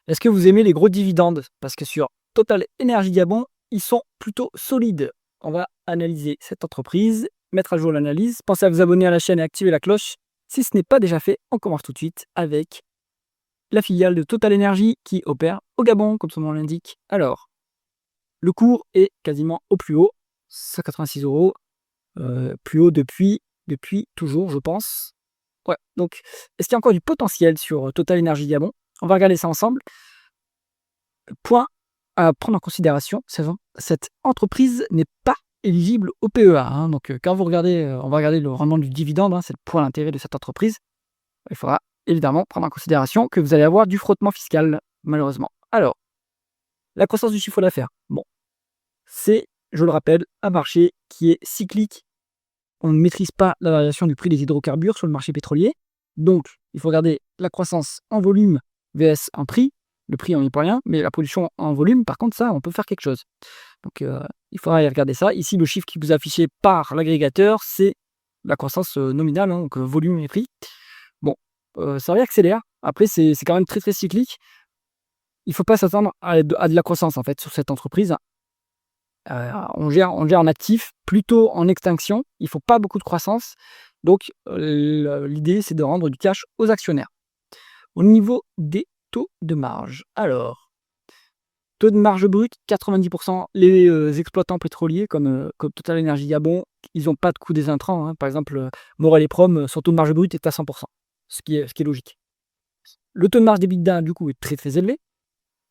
Est-ce que vous aimez les gros dividendes? Parce que sur Total Energy Gabon, ils sont plutôt solides. On va analyser cette entreprise, mettre à jour l'analyse. Pensez à vous abonner à la chaîne et activer la cloche. Si ce n'est pas déjà fait, on commence tout de suite avec la filiale de Total Energy qui opère au Gabon, comme son nom l'indique. Alors, le cours est quasiment au plus haut, 186 euros, plus haut depuis toujours, je pense. Ouais, donc, est-ce qu'il y a encore du potentiel sur Total Energy Gabon? On va regarder ça ensemble. Point à prendre en considération, cette entreprise n'est pas éligible au PEA. Donc, quand vous regardez, on va regarder le rendement du dividende, c'est le point d'intérêt de cette entreprise. Il faudra évidemment prendre en considération que vous allez avoir du frottement fiscal, malheureusement. Alors, la croissance du chiffre d'affaires. Bon, c'est, je le rappelle, un marché qui est cyclique. On ne maîtrise pas la variation du prix des hydrocarbures sur le marché pétrolier. Donc, il faut regarder la croissance en volume vs en prix. Le prix, on n'y peut rien, mais la production en volume, par contre, ça, on peut faire quelque chose. Donc, il faudra y regarder ça. Ici, le chiffre qui vous est affiché par l'agrégateur, c'est la croissance nominale, donc volume et prix. Bon, ça réaccélère. Après, c'est quand même très, très cyclique. Il ne faut pas s'attendre à de la croissance, en fait, sur cette entreprise. On gère en actif, plutôt en extinction. Il ne faut pas beaucoup de croissance. Donc, l'idée, c'est de rendre du cash aux actionnaires. Au niveau des taux de marge. Alors, taux de marge brute, 90%. Les exploitants pétroliers comme Total Energy Gabon, ils n'ont pas de coût des intrants. Par exemple, Morel et Prom, son taux de marge brute est à 100%, ce qui est logique. Le taux de marge d'EBITDA, du coup, est très très élevé.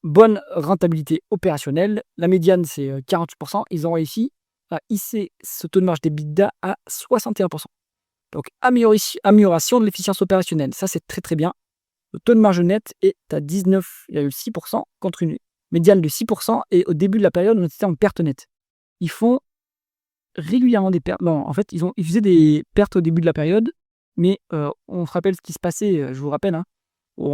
Bonne rentabilité opérationnelle. La médiane, c'est 48%. Ils ont réussi à hisser ce taux de marge d'EBITDA à 61%. Donc, amélioration de l'efficience opérationnelle. Ça, c'est très très bien. Le taux de marge net est à 19,6% contre une médiane de 6%. Et au début de la période, on était en perte nette. Ils font régulièrement des pertes. Non, en fait, ils faisaient des pertes au début de la période. Mais on se rappelle ce qui se passait, je vous rappelle,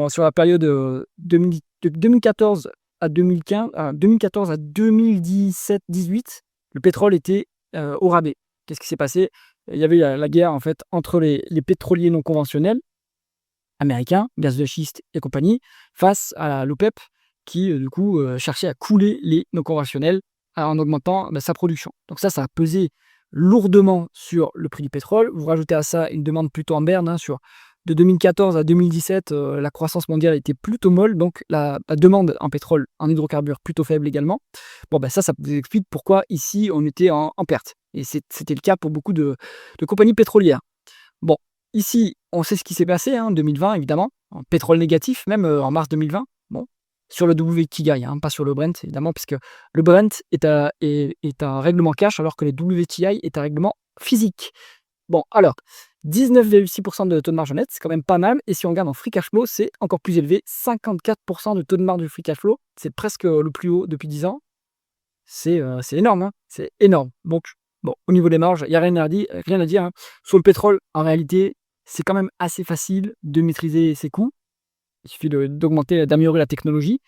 sur la période de 2014 à 2015, 2014 à 2017-18, le pétrole était au rabais. Qu'est-ce qui s'est passé? Il y avait la guerre en fait entre les pétroliers non conventionnels américains, gaz de schiste et compagnie, face à l'OPEP qui du coup cherchait à couler les non conventionnels en augmentant sa production. Donc ça a pesé lourdement sur le prix du pétrole. Vous rajoutez à ça une demande plutôt en berne de 2014 à 2017, la croissance mondiale était plutôt molle, donc la demande en pétrole, en hydrocarbures, plutôt faible également. Bon, ça vous explique pourquoi ici, on était en perte. Et c'était le cas pour beaucoup de compagnies pétrolières. Bon, ici, on sait ce qui s'est passé en 2020, évidemment, en pétrole négatif, même en mars 2020. Bon, sur le WTI, pas sur le Brent, évidemment, puisque le Brent est un règlement cash, alors que le WTI est un règlement physique. Bon, alors, 19,6% de taux de marge net, c'est quand même pas mal. Et si on regarde en free cash flow, c'est encore plus élevé. 54% de taux de marge de free cash flow. C'est presque le plus haut depuis 10 ans. C'est énorme. C'est énorme. Donc, bon, au niveau des marges, il n'y a rien à dire. Sur le pétrole, en réalité, c'est quand même assez facile de maîtriser ses coûts. Il suffit d'améliorer la technologie.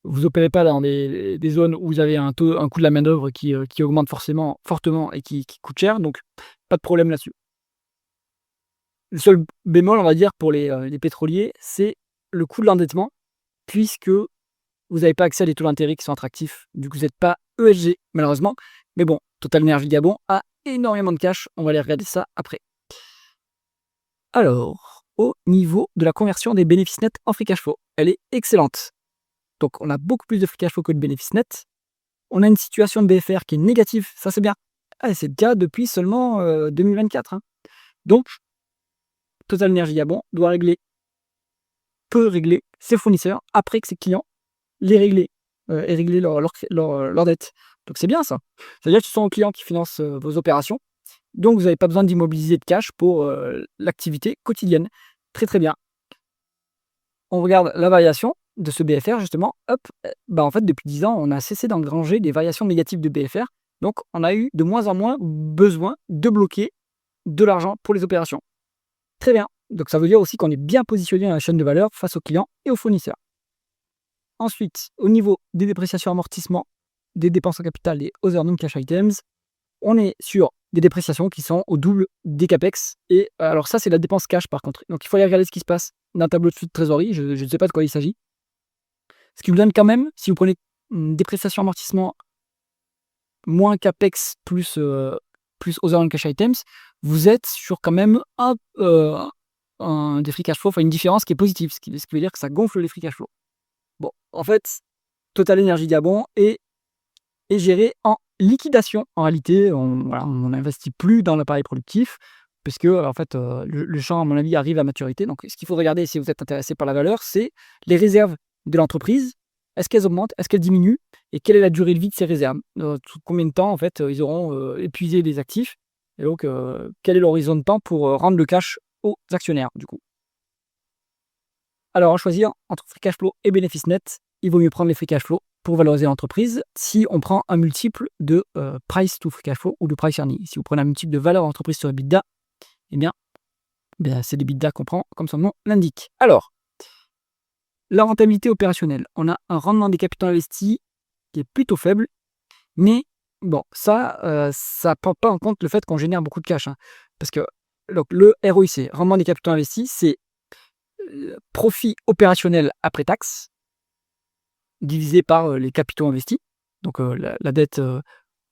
Vous n'opérez pas dans des zones où vous avez un coût de la main-d'œuvre qui augmente fortement et qui coûte cher. Donc, pas de problème là-dessus. Le seul bémol, on va dire, pour les pétroliers, c'est le coût de l'endettement, puisque vous n'avez pas accès à des taux d'intérêt qui sont attractifs. Du coup, vous n'êtes pas ESG, malheureusement. Mais bon, Total Energy Gabon a énormément de cash. On va aller regarder ça après. Alors, au niveau de la conversion des bénéfices nets en free cash flow, elle est excellente. Donc, on a beaucoup plus de free cash flow que de bénéfices nets. On a une situation de BFR qui est négative. Ça, c'est bien. C'est le cas depuis seulement 2024. Donc, Total Energy Gabon peut régler ses fournisseurs après que ses clients aient réglé leur dette. Donc c'est bien ça. C'est-à-dire que ce sont vos clients qui financent vos opérations. Donc vous n'avez pas besoin d'immobiliser de cash pour l'activité quotidienne. Très très bien. On regarde la variation de ce BFR justement. En fait depuis 10 ans, on a cessé d'engranger des variations négatives de BFR. Donc on a eu de moins en moins besoin de bloquer de l'argent pour les opérations. Très bien. Donc ça veut dire aussi qu'on est bien positionné dans la chaîne de valeur face aux clients et aux fournisseurs. Ensuite, au niveau des dépréciations amortissements, des dépenses en capital et other non-cash items, on est sur des dépréciations qui sont au double des CAPEX. Et alors ça, c'est la dépense cash par contre. Donc il faut aller regarder ce qui se passe dans un tableau de flux de trésorerie. Je ne sais pas de quoi il s'agit. Ce qui vous donne quand même, si vous prenez dépréciation amortissement moins CAPEX plus other non-cash items, vous êtes sur quand même des free cash flow, enfin une différence qui est positive, ce qui veut dire que ça gonfle les free cash flow. Bon, en fait, Total Energy Gabon est géré en liquidation. En réalité, on n'investit plus dans l'appareil productif, parce que en fait, le champ, à mon avis, arrive à maturité. Donc, ce qu'il faut regarder, si vous êtes intéressé par la valeur, c'est les réserves de l'entreprise. Est-ce qu'elles augmentent? Est-ce qu'elles diminuent? Et quelle est la durée de vie de ces réserves? Combien de temps, en fait, ils auront épuisé les actifs? Et donc, quel est l'horizon de temps pour rendre le cash aux actionnaires, du coup? Alors, à choisir entre free cash flow et bénéfice net, il vaut mieux prendre les free cash flow pour valoriser l'entreprise si on prend un multiple de price to free cash flow ou de price earning. Si vous prenez un multiple de valeur d'entreprise sur EBITDA, eh bien c'est l'EBITDA qu'on prend, comme son nom l'indique. Alors, la rentabilité opérationnelle. On a un rendement des capitaux investis qui est plutôt faible, mais bon, ça ne prend pas en compte le fait qu'on génère beaucoup de cash. Parce que donc, le ROIC, rendement des capitaux investis, c'est profit opérationnel après taxe, divisé par les capitaux investis, donc la dette,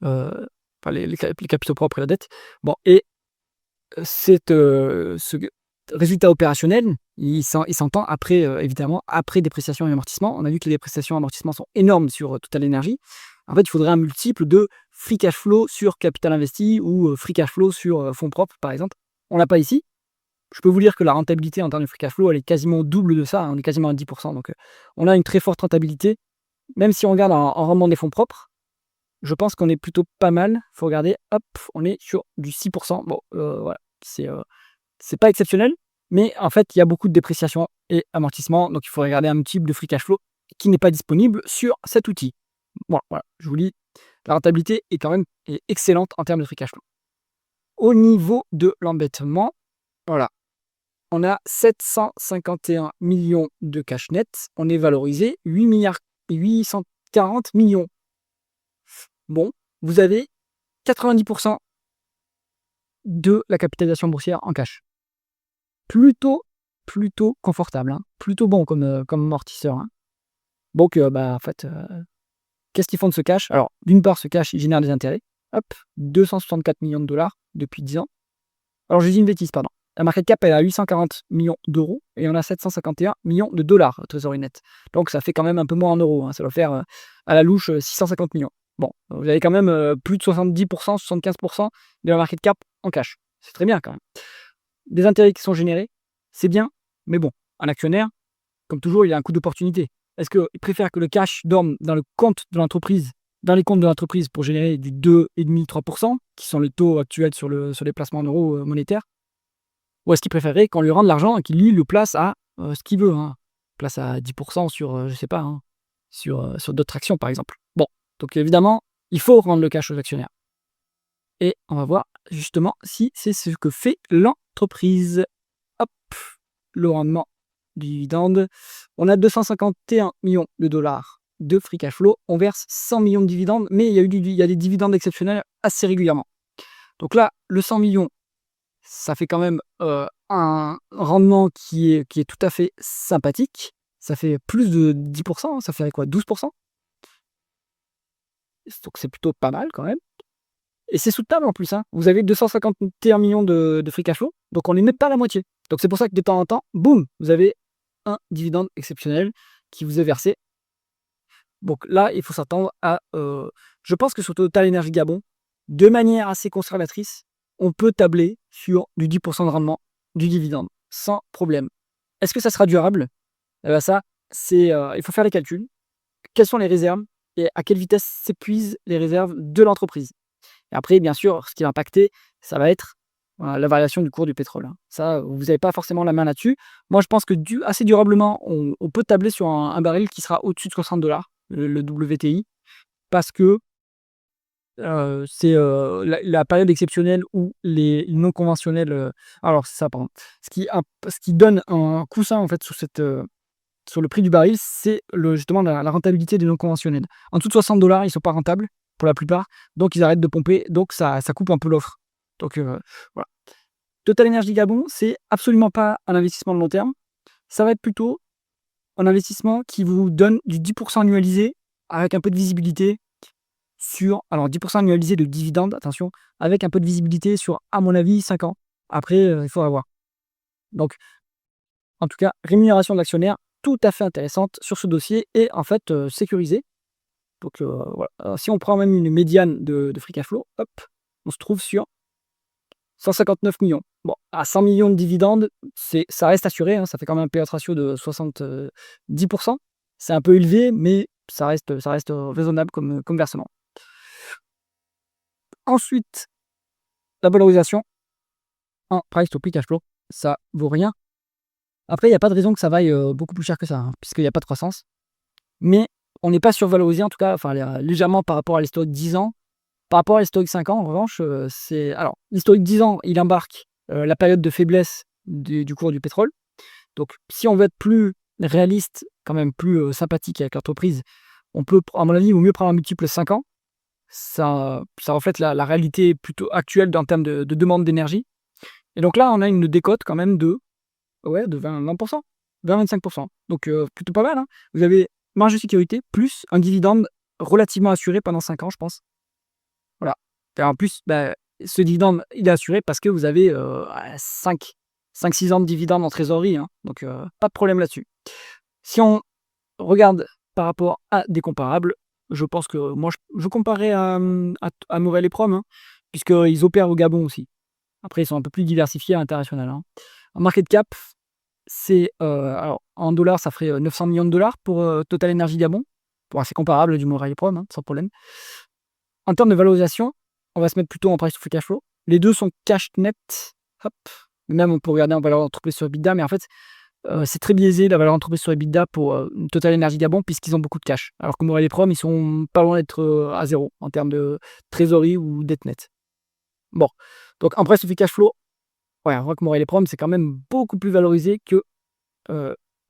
enfin les capitaux propres et la dette. Bon, et ce résultat opérationnel, il s'entend après, évidemment, après dépréciation et amortissement. On a vu que les dépréciations et amortissements sont énormes sur Total Energy. En fait, il faudrait un multiple de free cash flow sur capital investi ou free cash flow sur fonds propres, par exemple. On l'a pas ici. Je peux vous dire que la rentabilité en termes de free cash flow, elle est quasiment double de ça. On est quasiment à 10%. Donc, on a une très forte rentabilité. Même si on regarde en rendement des fonds propres, je pense qu'on est plutôt pas mal. Il faut regarder, hop, on est sur du 6%. Bon, voilà, c'est pas exceptionnel, mais en fait, il y a beaucoup de dépréciation et amortissement, donc il faut regarder un type de free cash flow qui n'est pas disponible sur cet outil. Bon, voilà, je vous dis, la rentabilité est quand même excellente en termes de free cash flow. Au niveau de l'embêtement, voilà, on a 751 millions de cash net, on est valorisé 840 millions. Bon, vous avez 90% de la capitalisation boursière en cash. Plutôt confortable, plutôt bon comme amortisseur. Donc, en fait, qu'est-ce qu'ils font de ce cash? Alors, d'une part, ce cash, il génère des intérêts. Hop, 264 millions de dollars depuis 10 ans. Alors, je dis une bêtise, pardon. La market cap, elle est à 840 millions d'euros et on a 751 millions de dollars trésorerie net. Donc, ça fait quand même un peu moins en euros. Ça doit faire à la louche 650 millions. Bon, vous avez quand même plus de 70%, 75% de la market cap en cash. C'est très bien quand même. Des intérêts qui sont générés, c'est bien, mais bon, un actionnaire, comme toujours, il a un coût d'opportunité. Est-ce qu'il préfère que le cash dorme dans le compte de l'entreprise, dans les comptes de l'entreprise pour générer du 2,5-3%, qui sont les taux actuels sur les placements en euros monétaires, ou est-ce qu'il préférerait qu'on lui rende l'argent et qu'il lui le place à ce qu'il veut, place à 10% sur, je sais pas, sur d'autres actions par exemple. Bon, donc évidemment, il faut rendre le cash aux actionnaires. Et on va voir justement si c'est ce que fait l'entreprise. Hop, le rendement du dividende. On a 251 millions de dollars de free cash flow. On verse 100 millions de dividendes, mais il y a des dividendes exceptionnels assez régulièrement. Donc là, le 100 millions, ça fait quand même un rendement qui est tout à fait sympathique. Ça fait plus de 10%, ça fait quoi, 12%? Donc c'est plutôt pas mal quand même. Et c'est soutenable en plus. Vous avez 251 millions de free cash flow, donc on n'est même pas à la moitié. Donc c'est pour ça que de temps en temps, boum, vous avez un dividende exceptionnel qui vous est versé. Donc là, il faut s'attendre à... je pense que sur Total Energy Gabon, de manière assez conservatrice, on peut tabler sur du 10% de rendement du dividende, sans problème. Est-ce que ça sera durable? Eh bien ça, il faut faire les calculs. Quelles sont les réserves et à quelle vitesse s'épuisent les réserves de l'entreprise? Et après, bien sûr, ce qui va impacter, ça va être la variation du cours du pétrole. Ça, vous n'avez pas forcément la main là-dessus. Moi, je pense que assez durablement, on peut tabler sur un baril qui sera au-dessus de 60$, le WTI, parce que c'est la période exceptionnelle où les non conventionnels... alors, c'est ça, pardon. Ce qui donne un coussin, en fait, sur le prix du baril, c'est justement la rentabilité des non conventionnels. En dessous de 60$, ils ne sont pas rentables pour la plupart, donc ils arrêtent de pomper, donc ça coupe un peu l'offre. Donc voilà. Total Energy Gabon, c'est absolument pas un investissement de long terme, ça va être plutôt un investissement qui vous donne du 10% annualisé avec un peu de visibilité sur, alors 10% annualisé de dividendes, attention, avec un peu de visibilité sur, à mon avis, 5 ans. Après, il faudra voir. Donc, en tout cas, rémunération de l'actionnaire, tout à fait intéressante sur ce dossier et en fait sécurisée. Donc voilà. Si on prend même une médiane de free cash flow, hop, on se trouve sur 159 millions. Bon, à 100 millions de dividendes, ça reste assuré, hein, ça fait quand même un payout ratio de 70%. C'est un peu élevé, mais ça reste raisonnable comme versement. Ensuite, la valorisation en price to free cash flow, ça vaut rien. Après, il n'y a pas de raison que ça vaille beaucoup plus cher que ça, hein, puisqu'il n'y a pas de croissance. Mais on n'est pas survalorisé, en tout cas, enfin légèrement par rapport à l'historique 10 ans. Par rapport à l'historique 5 ans, en revanche, c'est. Alors, l'historique 10 ans, il embarque la période de faiblesse du cours du pétrole. Donc, si on veut être plus réaliste, quand même plus sympathique avec l'entreprise, on peut, à mon avis, il vaut mieux prendre un multiple 5 ans. Ça reflète la réalité plutôt actuelle en termes de demande d'énergie. Et donc là, on a une décote quand même de 20%, 20-25%. Donc, plutôt pas mal, hein. Vous avez marge de sécurité plus un dividende relativement assuré pendant 5 ans, je pense. Voilà. Et en plus, ce dividende, il est assuré parce que vous avez 5-6 ans de dividende en trésorerie, hein. Donc, pas de problème là-dessus. Si on regarde par rapport à des comparables, je pense que moi, je comparais à Morel et Prom, hein, puisqu'ils opèrent au Gabon aussi. Après, ils sont un peu plus diversifiés à l'international, hein. En market cap, c'est alors en dollars, ça ferait 900 millions de dollars pour Total Energy Gabon. Bon, c'est comparable du Morel et Prom, hein, sans problème. En termes de valorisation, on va se mettre plutôt en price to free cash flow. Les deux sont cash net. Hop. Même on peut regarder en valeur d'entreprise sur EBITDA, mais en fait, c'est très biaisé la valeur d'entreprise sur EBITDA pour Total Energy Gabon, puisqu'ils ont beaucoup de cash. Alors que Morel et Prom, ils sont pas loin d'être à zéro en termes de trésorerie ou dette nette. Bon, donc en price to free cash flow, ouais, on voit que Morel et Prom, c'est quand même beaucoup plus valorisé que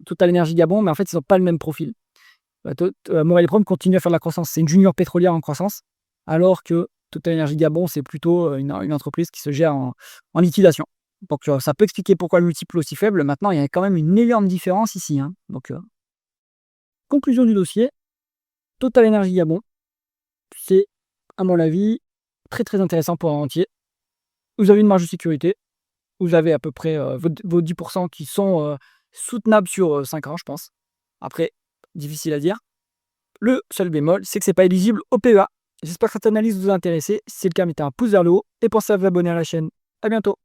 Total Energy Gabon, mais en fait, ils n'ont pas le même profil. Morel et Prom continue à faire de la croissance. C'est une junior pétrolière en croissance, alors que Total Energy Gabon, c'est plutôt une entreprise qui se gère en liquidation. Donc ça peut expliquer pourquoi le multiple est aussi faible. Maintenant, il y a quand même une énorme différence ici, hein. Donc, conclusion du dossier, Total Energy Gabon, c'est, à mon avis, très très intéressant pour un entier. Vous avez une marge de sécurité, vous avez à peu près vos 10% qui sont soutenables sur 5 ans, je pense. Après, difficile à dire. Le seul bémol, c'est que c'est pas éligible au PEA. J'espère que cette analyse vous a intéressé. Si c'est le cas, mettez un pouce vers le haut et pensez à vous abonner à la chaîne. À bientôt.